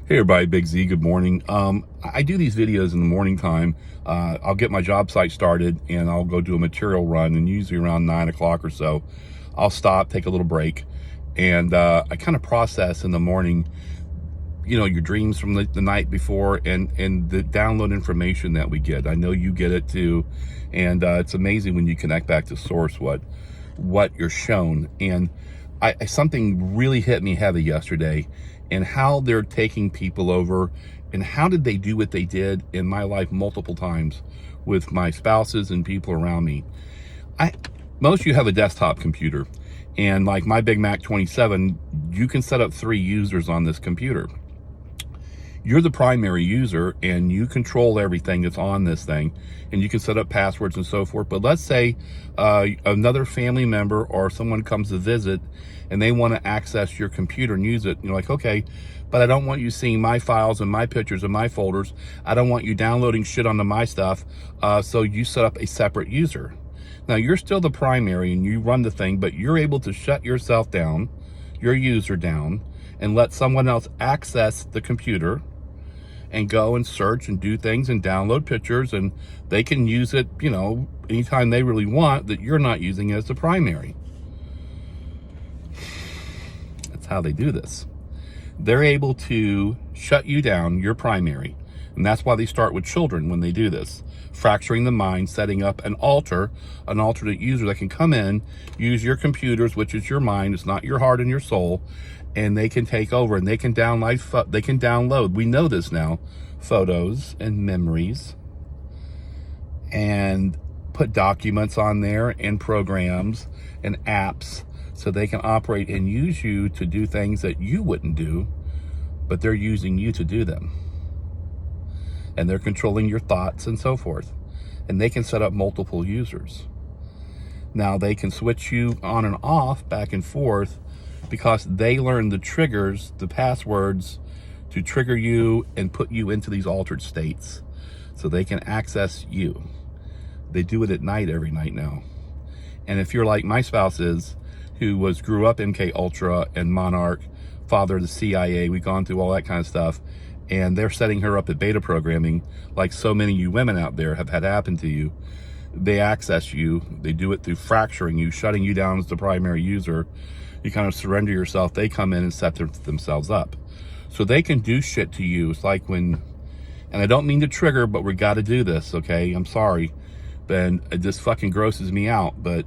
Hey everybody, Big Z, good morning. I do these videos in the morning time. I'll get my job site started and I'll go do a material run, and usually around 9 o'clock or so, I'll stop, take a little break, and I kind of process in the morning, your dreams from the night before and the download information that we get. I know you get it too, and it's amazing when you connect back to source what you're shown. And something really hit me heavy yesterday, and how they're taking people over, and how did they do what they did in my life multiple times with my spouses and people around me. Most of you have a desktop computer, and like my Big Mac 27, you can set up 3 users on this computer. You're the primary user and you control everything that's on this thing, and you can set up passwords and so forth. But let's say another family member or someone comes to visit and they want to access your computer and use it. You're like, okay, but I don't want you seeing my files and my pictures and my folders. I don't want you downloading shit onto my stuff. So you set up a separate user. Now you're still the primary and you run the thing, but you're able to shut yourself down, your user down, and let someone else access the computer and go and search and do things and download pictures, and they can use it, anytime they really want, that you're not using it as the primary. That's how they do this. They're able to shut you down, your primary. And that's why they start with children when they do this. Fracturing the mind, setting up an alternate user that can come in, use your computers, which is your mind, it's not your heart and your soul, and they can take over and they can download, we know this now, photos and memories, and put documents on there and programs and apps, so they can operate and use you to do things that you wouldn't do, but they're using you to do them. And they're controlling your thoughts and so forth. And they can set up multiple users. Now they can switch you on and off, back and forth, because they learn the triggers, the passwords, to trigger you and put you into these altered states so they can access you. They do it at night, every night now. And if you're like my spouse is, who grew up MK Ultra and Monarch, father of the CIA, we've gone through all that kind of stuff, and they're setting her up at beta programming, like so many of you women out there have had happen to you. They access you, they do it through fracturing you, shutting you down as the primary user. You kind of surrender yourself, they come in and set themselves up. So they can do shit to you. It's like when, and I don't mean to trigger, but we got to do this, okay? I'm sorry, but it just fucking grosses me out. But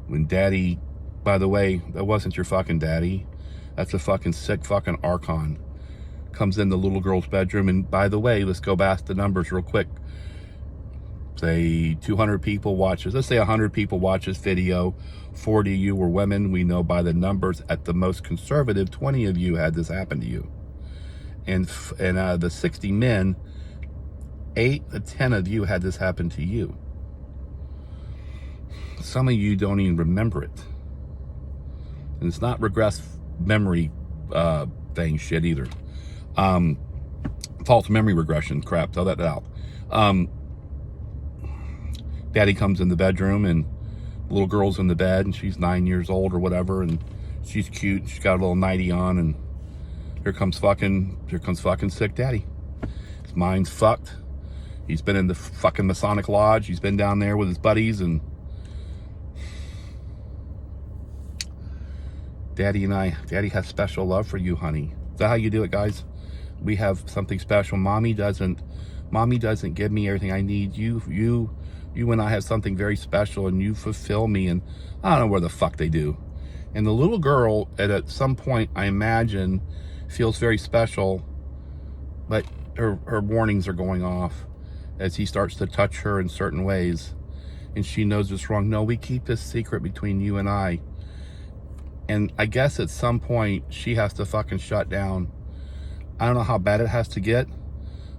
when daddy, by the way, that wasn't your fucking daddy. That's a fucking sick fucking Archon. Comes in the little girl's bedroom, and by the way, let's go back to the numbers real quick. Say 200 people watch this. Let's say 100 people watch this video. 40 of you were women. We know by the numbers, at the most conservative, 20 of you had this happen to you. And the 60 men, 8 to 10 of you had this happen to you. Some of you don't even remember it. And it's not regress memory thing shit either. False memory regression crap, throw that out. Daddy comes in the bedroom, and the little girl's in the bed, and she's 9 years old or whatever, and she's cute, she's got a little nightie on, and here comes fucking sick daddy. His mind's fucked. He's been in the fucking Masonic Lodge, he's been down there with his buddies, and Daddy has special love for you, honey. Is that how you do it, guys? We have something special. Mommy doesn't give me everything I need. You and I have something very special, and you fulfill me. And I don't know where the fuck they do. And the little girl at some point, I imagine, feels very special, but her warnings are going off as he starts to touch her in certain ways, and she knows it's wrong. No, we keep this secret between you and I. And I guess at some point she has to fucking shut down. I don't know how bad it has to get,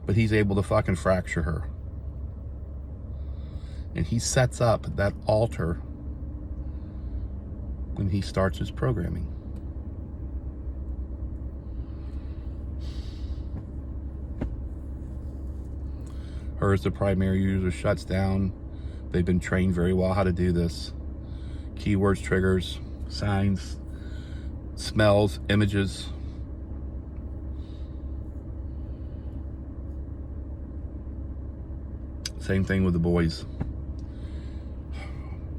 but he's able to fucking fracture her. And he sets up that altar when he starts his programming. Her as the primary user shuts down. They've been trained very well how to do this. Keywords, triggers, signs, smells, images. Same thing with the boys.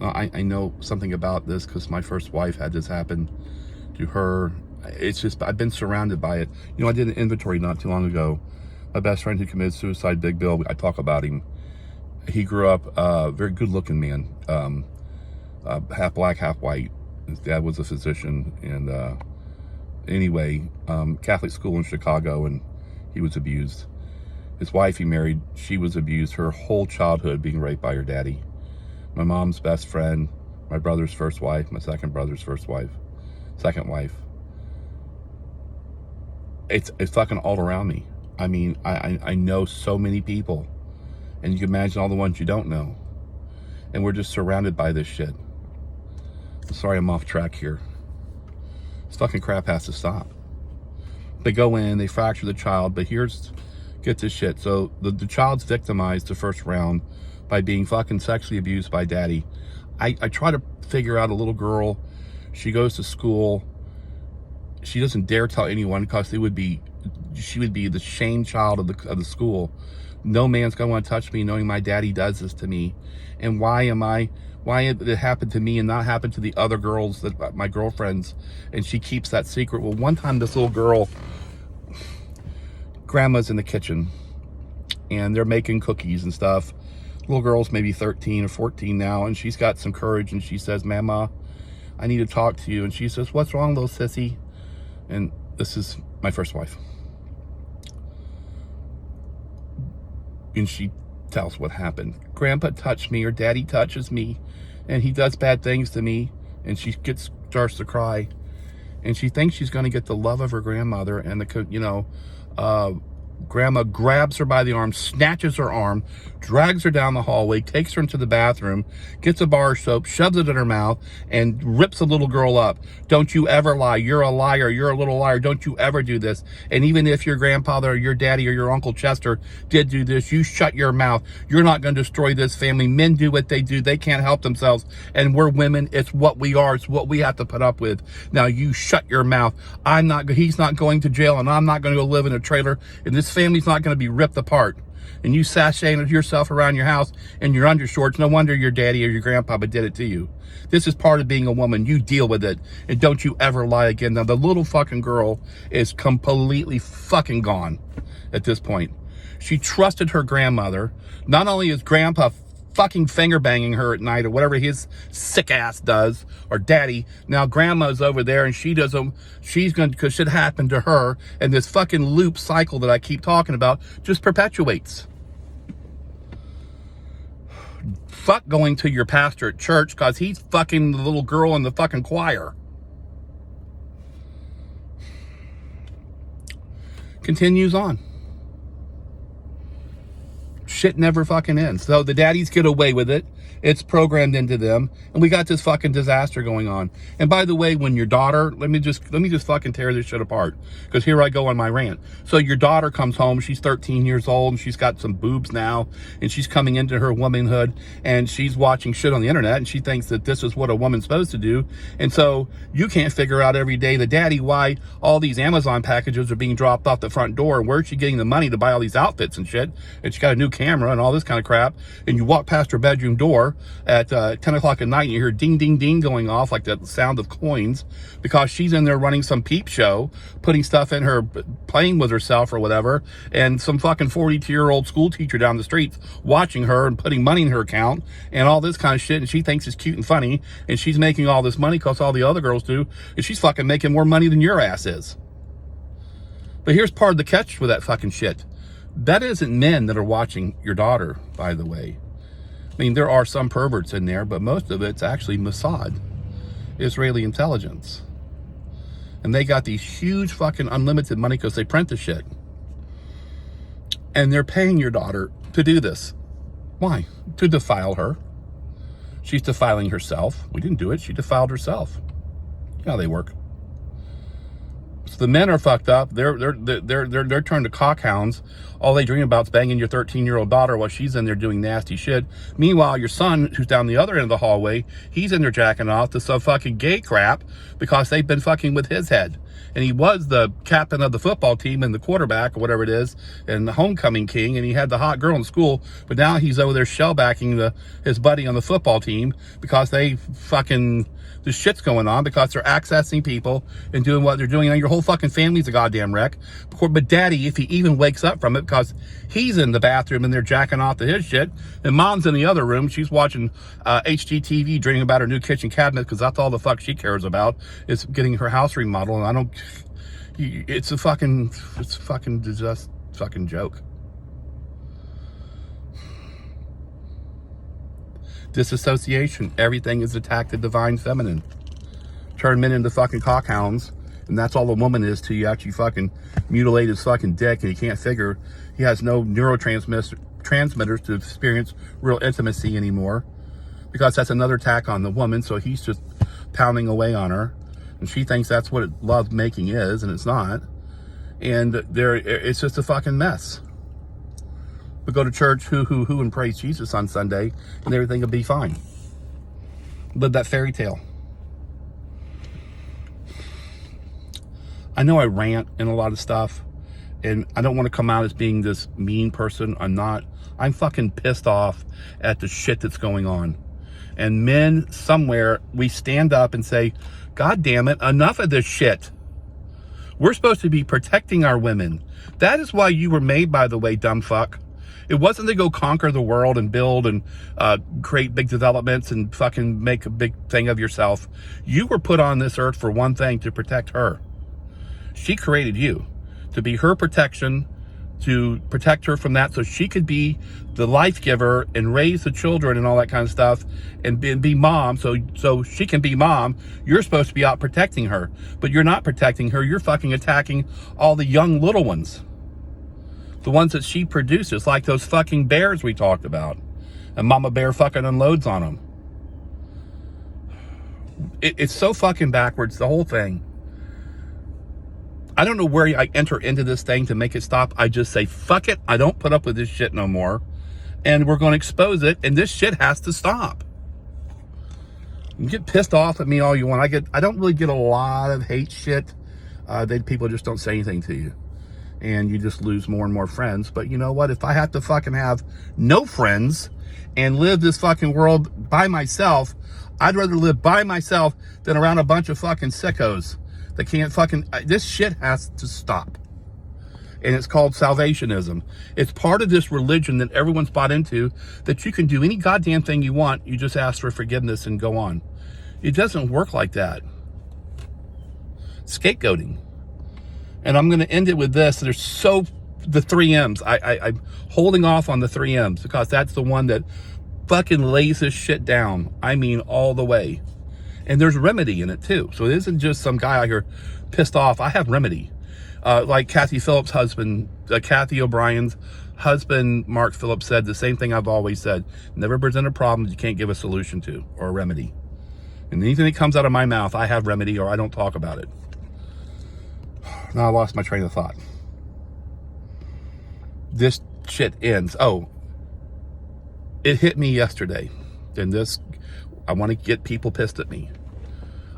I know something about this because my first wife had this happen to her. It's just, I've been surrounded by it. You know, I did an inventory not too long ago. My best friend who committed suicide, Big Bill, I talk about him. He grew up very good looking man, half black, half white. His dad was a physician, and anyway, Catholic school in Chicago, and he was abused. His wife he married, she was abused her whole childhood, being raped by her daddy. My mom's best friend, my brother's first wife, my second brother's second wife. It's fucking all around me. I mean, I know so many people, and you can imagine all the ones you don't know. And we're just surrounded by this shit. I'm sorry I'm off track here. This fucking crap has to stop. They go in, they fracture the child, but get this shit. So the child's victimized the first round by being fucking sexually abused by daddy. I try to figure out a little girl. She goes to school. She doesn't dare tell anyone because she would be the shame child of the school. No man's gonna want to touch me knowing my daddy does this to me. And why it happened to me and not happen to the other girls, that my girlfriends, and she keeps that secret. Well, one time this little girl, grandma's in the kitchen and they're making cookies and stuff. Little girl's maybe 13 or 14 now, and she's got some courage, and she says, Mama, I need to talk to you. And she says, what's wrong, little sissy? And this is my first wife. And she tells what happened. Grandpa touched me, or Daddy touches me, and he does bad things to me. And she starts to cry, and she thinks she's going to get the love of her grandmother. And Grandma grabs her by the arm, snatches her arm, drags her down the hallway, takes her into the bathroom, gets a bar of soap, shoves it in her mouth, and rips the little girl up. Don't you ever lie. You're a liar. You're a little liar. Don't you ever do this. And even if your grandfather or your daddy or your Uncle Chester did do this, you shut your mouth. You're not going to destroy this family. Men do what they do. They can't help themselves. And we're women. It's what we are. It's what we have to put up with. Now you shut your mouth. He's not going to jail, and I'm not going to go live in a trailer, and this family's not going to be ripped apart. And you sashaying yourself around your house in your undershorts. No wonder your daddy or your grandpapa did it to you. This is part of being a woman. You deal with it, and don't you ever lie again. Now the little fucking girl is completely fucking gone at this point. She trusted her grandmother. Not only is grandpa fucking finger banging her at night or whatever his sick ass does, or daddy, now grandma's over there and because shit happened to her, and this fucking loop cycle that I keep talking about just perpetuates. Fuck going to your pastor at church because he's fucking the little girl in the fucking choir. Continues on. Shit never fucking ends. So the daddies get away with it. It's programmed into them, and we got this fucking disaster going on. And by the way, when your daughter, let me just fucking tear this shit apart, because here I go on my rant. So your daughter comes home, she's 13 years old, and she's got some boobs now, and she's coming into her womanhood, and she's watching shit on the internet, and she thinks that this is what a woman's supposed to do. And so you can't figure out every day, the daddy, why all these Amazon packages are being dropped off the front door, and where's she getting the money to buy all these outfits and shit, and she got a new camera and all this kind of crap. And you walk past her bedroom door at 10 o'clock at night, and you hear ding, ding, ding going off like the sound of coins, because she's in there running some peep show, putting stuff in her, playing with herself or whatever, and some fucking 42-year-old school teacher down the street watching her and putting money in her account and all this kind of shit, and she thinks it's cute and funny, and she's making all this money because all the other girls do, and she's fucking making more money than your ass is. But here's part of the catch with that fucking shit. That isn't men that are watching your daughter, by the way. I mean, there are some perverts in there, but most of it's actually Mossad, Israeli intelligence. And they got these huge fucking unlimited money because they print the shit. And they're paying your daughter to do this. Why? To defile her. She's defiling herself. We didn't do it. She defiled herself. You know how they work. So the men are fucked up. They're turned to cockhounds. All they dream about is banging your 13-year-old daughter while she's in there doing nasty shit. Meanwhile, your son, who's down the other end of the hallway, he's in there jacking off to some fucking gay crap because they've been fucking with his head. And he was the captain of the football team and the quarterback or whatever it is and the homecoming king. And he had the hot girl in school. But now he's over there shellbacking his buddy on the football team because the shit's going on because they're accessing people and doing what they're doing. And your whole fucking family's a goddamn wreck. But daddy, if he even wakes up from it, because he's in the bathroom and they're jacking off to his shit, and mom's in the other room, she's watching HGTV, dreaming about her new kitchen cabinet, because that's all the fuck she cares about, is getting her house remodeled. And it's a fucking just fucking joke. Disassociation. Everything is attacked the divine feminine. Turn men into fucking cockhounds, and that's all a woman is till you actually fucking mutilate his fucking dick, and he can't figure. He has no neurotransmitters to experience real intimacy anymore, because that's another attack on the woman. So he's just pounding away on her, and she thinks that's what love making is, and it's not. And it's just a fucking mess. But go to church, and praise Jesus on Sunday, and everything will be fine. Live that fairy tale. I know I rant in a lot of stuff, and I don't want to come out as being this mean person. I'm not. I'm fucking pissed off at the shit that's going on. And men somewhere, we stand up and say, God damn it, enough of this shit. We're supposed to be protecting our women. That is why you were made, by the way, dumb fuck. It wasn't to go conquer the world and build and create big developments and fucking make a big thing of yourself. You were put on this earth for one thing, to protect her. She created you to be her protection, to protect her from that, so she could be the life giver and raise the children and all that kind of stuff, and be mom, so she can be mom. You're supposed to be out protecting her, but you're not protecting her. You're fucking attacking all the young little ones, the ones that she produces, like those fucking bears we talked about, and Mama Bear fucking unloads on them. It's so fucking backwards, the whole thing. I don't know where I enter into this thing to make it stop. I just say, fuck it. I don't put up with this shit no more. And we're going to expose it. And this shit has to stop. You get pissed off at me all you want. I don't really get a lot of hate shit. People just don't say anything to you. And you just lose more and more friends. But you know what? If I have to fucking have no friends and live this fucking world by myself, I'd rather live by myself than around a bunch of fucking sickos. They can't fucking, this shit has to stop. And it's called salvationism. It's part of this religion that everyone's bought into, that you can do any goddamn thing you want. You just ask for forgiveness and go on. It doesn't work like that. Scapegoating. And I'm going to end it with this. The 3 M's. I'm holding off on the 3 M's because that's the one that fucking lays this shit down. I mean, all the way. And there's remedy in it too. So it isn't just some guy out here pissed off. I have remedy. Like Kathy Phillips' husband, Kathy O'Brien's husband, Mark Phillips, said the same thing I've always said. Never present a problem that you can't give a solution to or a remedy. And anything that comes out of my mouth, I have remedy, or I don't talk about it. Now I lost my train of thought. This shit ends. Oh, it hit me yesterday. And I want to get people pissed at me.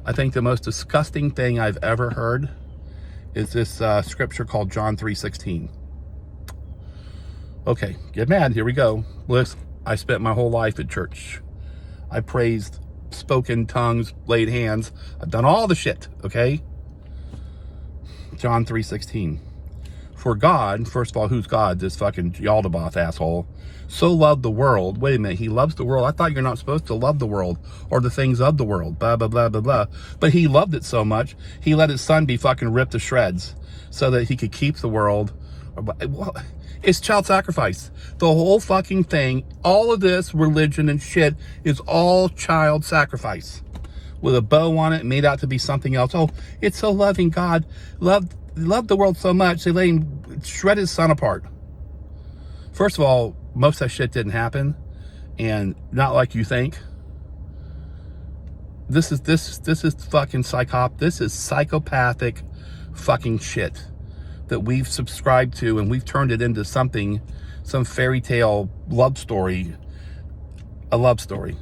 I think the most disgusting thing I've ever heard is this scripture called John 3:16. Okay, get mad. Here we go. Listen, I spent my whole life at church. I praised, spoken tongues, laid hands. I've done all the shit, okay? John 3:16. For God, first of all, who's God? This fucking Yaldabaoth asshole. So loved the world. Wait a minute, he loves the world. I thought you're not supposed to love the world or the things of the world. Blah, blah, blah, blah, blah. But he loved it so much, he let his son be fucking ripped to shreds so that he could keep the world. It's child sacrifice. The whole fucking thing, all of this religion and shit is all child sacrifice. With a bow on it, made out to be something else. Oh, it's so loving. God loved the world so much, they let him shred his son apart. First of all, most of that shit didn't happen, and not like you think. This is fucking this is psychopathic fucking shit that we've subscribed to, and we've turned it into some fairy tale love story. A love story.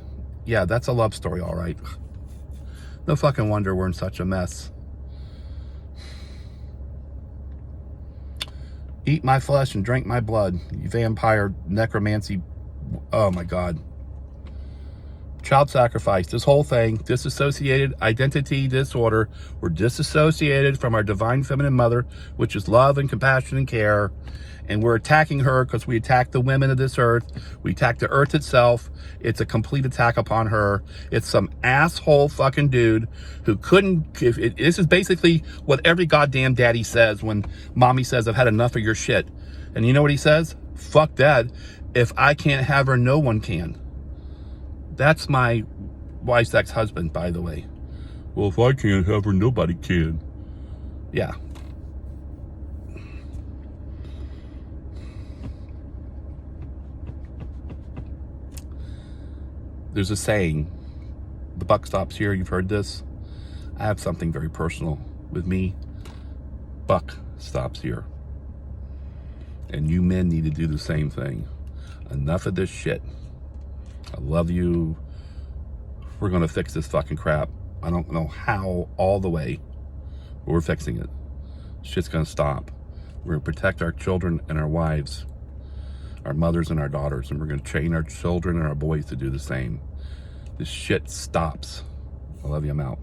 Yeah, that's a love story, all right. No fucking wonder we're in such a mess. Eat my flesh and drink my blood, you vampire necromancy. Oh my God. Child sacrifice, this whole thing, disassociated identity disorder. We're disassociated from our divine feminine mother, which is love and compassion and care. And we're attacking her because we attack the women of this earth. We attack the earth itself. It's a complete attack upon her. It's some asshole fucking dude who couldn't, this is basically what every goddamn daddy says when mommy says, I've had enough of your shit. And you know what he says? Fuck that. If I can't have her, no one can. That's my wife's ex-husband, by the way. Well, if I can't have her, nobody can. Yeah. There's a saying, the buck stops here. You've heard this. I have something very personal with me. Buck stops here. And you men need to do the same thing. Enough of this shit. I love you. We're going to fix this fucking crap. I don't know how all the way, but we're fixing it. Shit's going to stop. We're going to protect our children and our wives, our mothers and our daughters, and we're going to train our children and our boys to do the same. This shit stops. I love you. I'm out.